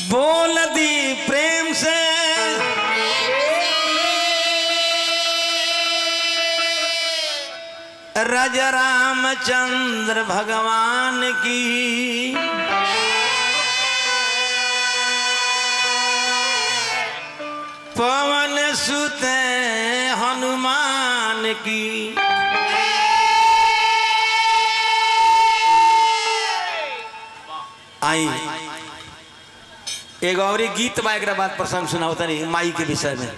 बोल दी प्रेम से राजा रामचंद्र भगवान की। पवन सुत हनुमान की। आई एक और गीत बा एक बात प्रसंग सुना होता नहीं माई के विषय में।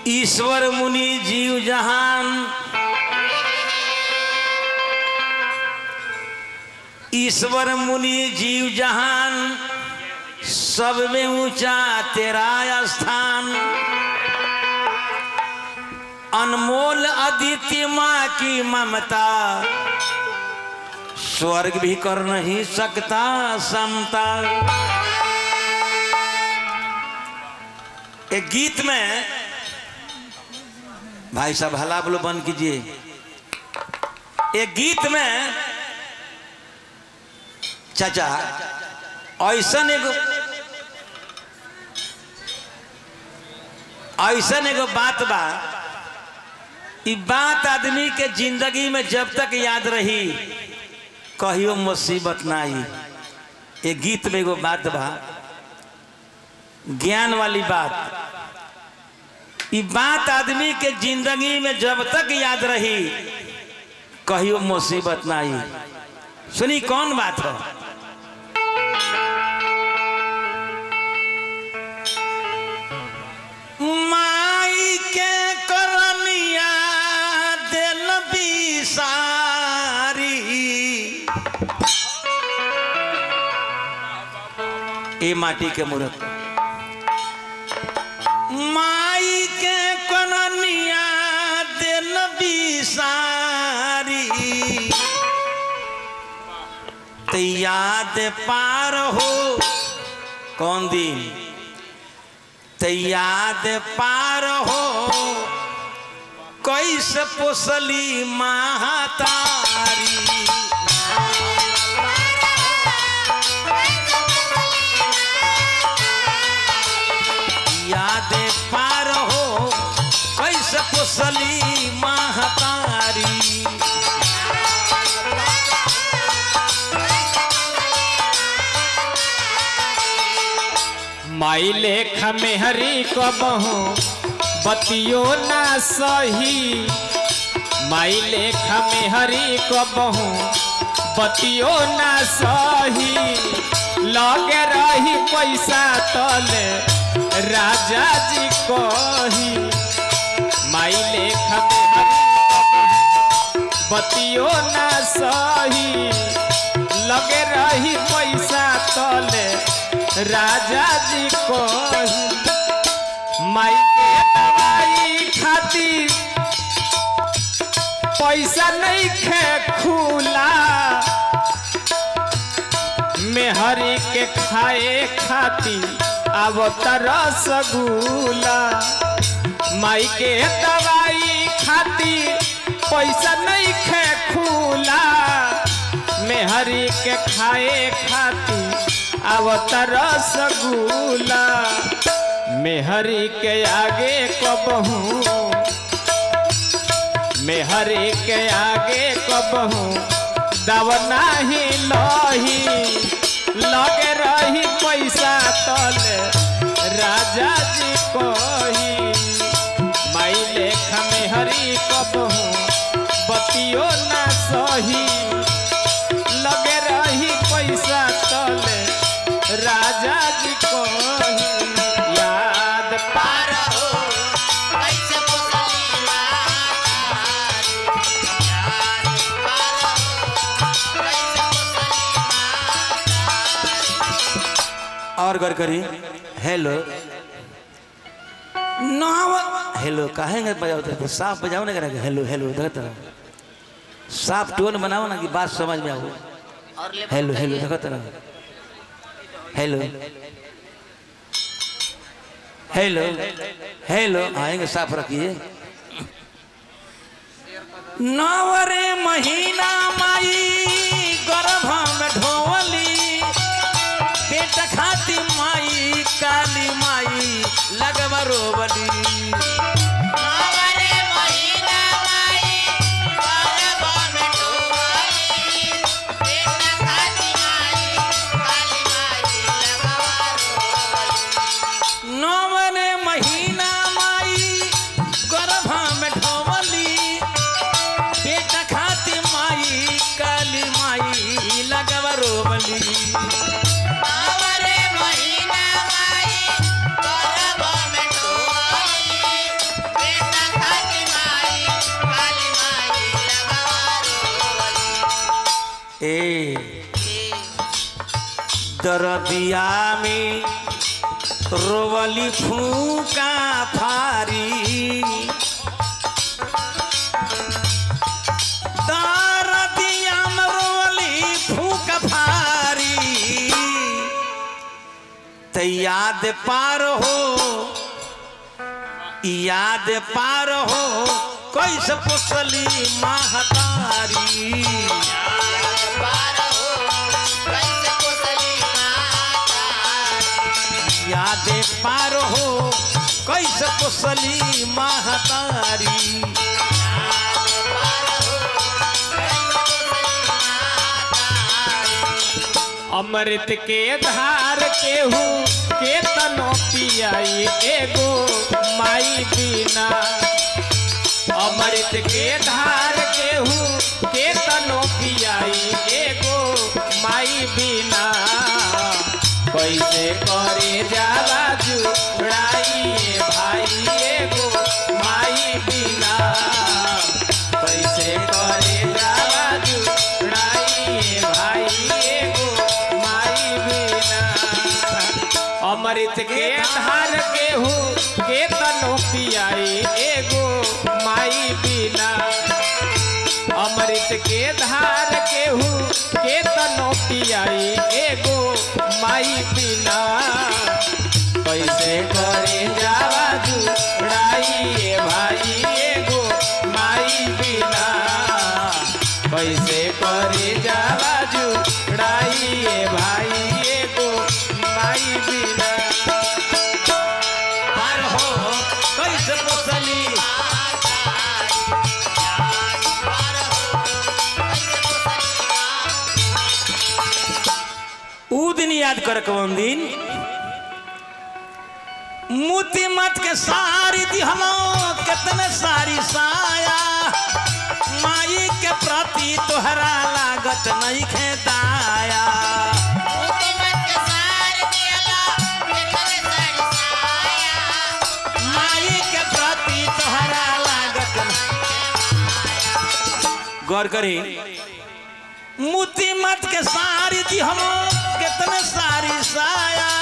ईश्वर मुनि जीव जहान, ईश्वर मुनि जीव जहान, सब में ऊंचा तेरा स्थान। अनमोल अदिति माँ की ममता, स्वर्ग भी कर नहीं सकता समता। एक गीत में भाई साहब हला बोलो बंद कीजिए। एक गीत में चाचा ऐसन एगो बात बा, ई बात आदमी के जिंदगी में जब तक याद रही कहियो मुसीबत ना आई। एक गीत में एगो बात बा, ज्ञान वाली बात। ई बात आदमी के जिंदगी में जब तक याद रही कहियो मुसीबत ना आई। सुनी कौन बात हो? माई के करनिया दिल बिसारी, ए माटी के मूर्त। माई के करनिया दिल बिसारी, तो याद पार हो कौन दिन, तो याद पार हो कैसे पोसली महतारी। याद पार हो कैसे पोसली महतारी। माई लेखा में हरी कबहू बतियो ना सही। माई लेखा में हरी कबहू बतियो ना सही। लगे रही पैसा तले राजा जी कही। माई लेखा में हरी कबहू बतियो ना सही। लगे रही पैसा तले राजा जी को। माई के दवाई खातिर पैसा नहीं खे खुला। मेहरी के खाए खातिर अब रसगुल्ला। माई के दवाई खातिर पैसा नहीं खे खुला। मेहरी के खाए खातिर अब रसगुल्ला। मेहरी के आगे कबहू, मेहरी के आगे कबहू दव नाही लही। लगे रही पैसा तले राजा जी कही। माई लेखा मेहरी कबहू बतियो ना सही। लगे रही पैसा तले राजा जी को। याद पार हो कैसे पोसली महतारी। याद पार हो कैसे पोसली महतारी। और गौर करी। हेलो ना हेलो कहेंगे बजाओ तो साफ बजाओ ना करेंगे। हेलो हेलो देखो साफ टोन बनाओ ना कि बात समझ में आओ। हेलो हेलो देखो हेलो हेलो हेलो आएंगे साफ रखिए। नवरे महीना माई गर्भ में ढोवली बेटा खाती माई काली माई लगवा रोवली नवरे महीना माई गर्भ में ढोवली बेटा खाती माई काली माई लगवा रोवली नवरे महीना माई गर्भ में ढोवली बेटा खाती माई काली माई लगवा रोवली नवरे महीना माई गर्भ में ढोवली बेटा खाती माई काली माई लगवा रोवली ए दरदिया में रोवली फूका फारी दरदिया में रोवली फूका फारी त याद पार हो कैसे पोसली महतारी पार हो कैसे कोसली माता यादे पार हो कैसे पोसली महतारी पार हो कैसे कोसली माता अमृत के धार केहू के तनो पियाई एगो माई बिना अमृत के धार केहू के तनो पियाई एगो माई बिना कैसे करे जाला जुड़ाई भाई एगो माई बिना कैसे करे जाला जुड़ाई भाई एगो माई बिना अमृत के धार केहू के तनो पियाई एगो माई बिना अमृत के धार केहू के तनो पियाई एगो माई बिना कैसे करे जावा जुड़ाई भाई एगो माई बिना कैसे करे जावा जुड़ाई भाई एगो माई बिना पार हो कैसे पोसली ऊ दिन याद कर कौन दिन मोती मत के सारी दिहलो कितने सारी साया माई के प्रति तोहरा लागत नहीं खेदाया हुकूमत के सार दियला कितने सारी साया माई के प्रति तोहरा लागत गौर करी मोती मत के सारी दिहलो कितने सारी साया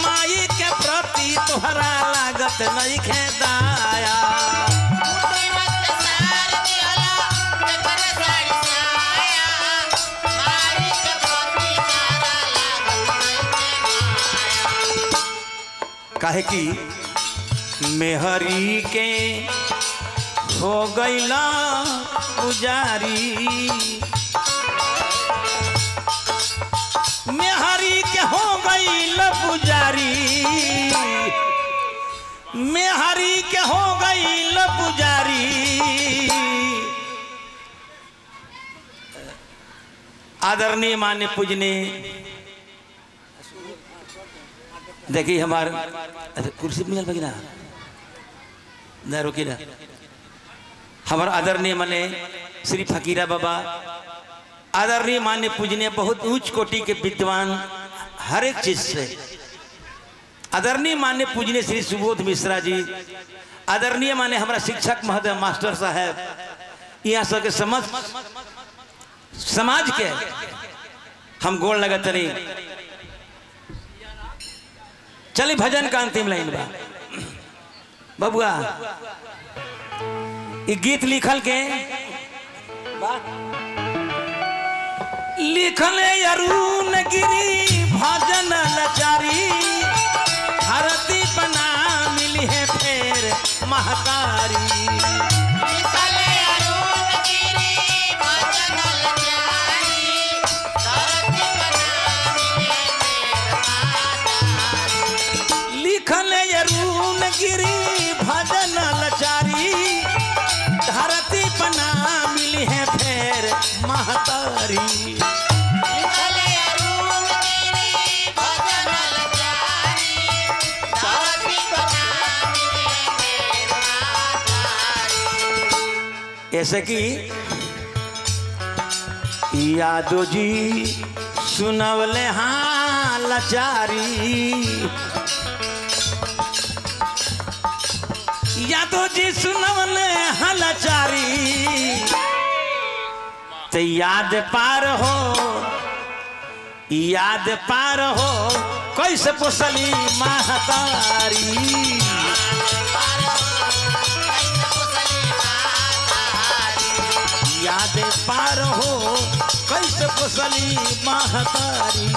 माई के प्रति तोहरा लागत नहीं खेदाया हुकूमत के सार दियला कितने सारी साया माई के प्रति तारा लागल नहीं काहे कि मेहरी के हो गईला पुजारी मेहरी के हो गईल पुजारी मेहरी के हो गईल पुजारी आदरणीय मान्य पूजने देखिए हमार कुर्सी मिल पाएगी ना रोकी ना हमार आदरणीय माने श्री फकीरा बाबा आदरणीय मान्य पूजनीय बहुत उच्च कोटि के विद्वान हर एक चीज से आदरणीय मान्य पूजनीय श्री सुबोध मिश्रा जी आदरणीय माने हमारा शिक्षक महोदय मास्टर साहब यहाँ सब के समाज के हम गोड़ लगत नहीं चलिए भजन का अंतिम लाइन बा बबुआ ये गीत लिखल के लिखल अरुण गिरी भजन लचारी धरती बना मिली है फेर महतारी निकले अरुण महतारी निकले अरुण गिरी भजन लचारी सावती को नाम मिले मातारी। ऐसे कि यादव जी सुनवले हाँ लाचारी यादव जी सुनवले हाँ लाचारी ते याद पार हो कैसे पोसली महतारी याद पार हो कैसे पोसली महतारी